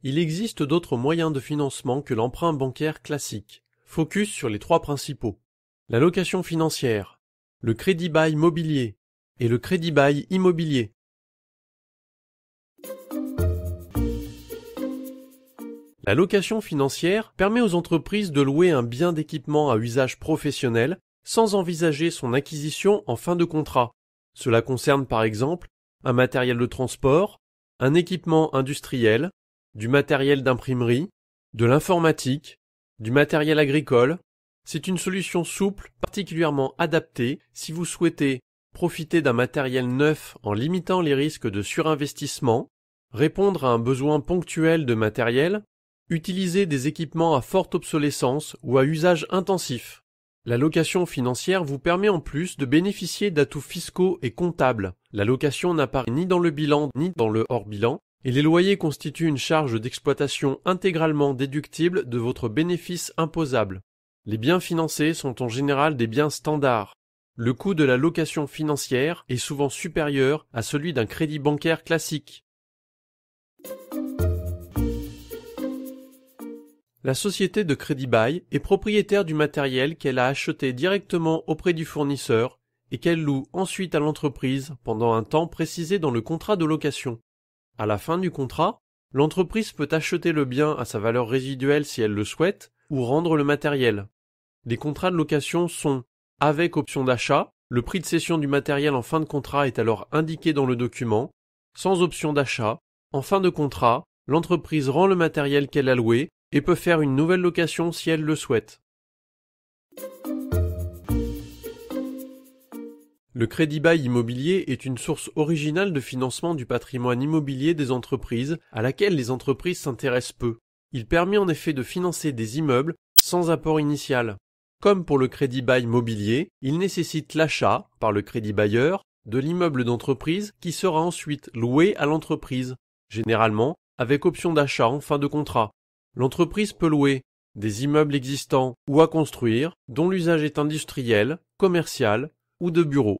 Il existe d'autres moyens de financement que l'emprunt bancaire classique. Focus sur les trois principaux. La location financière, le crédit bail mobilier et le crédit bail immobilier. La location financière permet aux entreprises de louer un bien d'équipement à usage professionnel sans envisager son acquisition en fin de contrat. Cela concerne par exemple un matériel de transport, un équipement industriel, du matériel d'imprimerie, de l'informatique, du matériel agricole. C'est une solution souple particulièrement adaptée si vous souhaitez profiter d'un matériel neuf en limitant les risques de surinvestissement, répondre à un besoin ponctuel de matériel, utiliser des équipements à forte obsolescence ou à usage intensif. La location financière vous permet en plus de bénéficier d'atouts fiscaux et comptables. La location n'apparaît ni dans le bilan ni dans le hors-bilan, et les loyers constituent une charge d'exploitation intégralement déductible de votre bénéfice imposable. Les biens financés sont en général des biens standards. Le coût de la location financière est souvent supérieur à celui d'un crédit bancaire classique. La société de crédit bail est propriétaire du matériel qu'elle a acheté directement auprès du fournisseur et qu'elle loue ensuite à l'entreprise pendant un temps précisé dans le contrat de location. À la fin du contrat, l'entreprise peut acheter le bien à sa valeur résiduelle si elle le souhaite ou rendre le matériel. Les contrats de location sont avec option d'achat, le prix de cession du matériel en fin de contrat est alors indiqué dans le document. Sans option d'achat, en fin de contrat, l'entreprise rend le matériel qu'elle a loué et peut faire une nouvelle location si elle le souhaite. Le crédit bail immobilier est une source originale de financement du patrimoine immobilier des entreprises à laquelle les entreprises s'intéressent peu. Il permet en effet de financer des immeubles sans apport initial. Comme pour le crédit bail mobilier, il nécessite l'achat, par le crédit bailleur, de l'immeuble d'entreprise qui sera ensuite loué à l'entreprise, généralement avec option d'achat en fin de contrat. L'entreprise peut louer des immeubles existants ou à construire dont l'usage est industriel, commercial ou de bureau.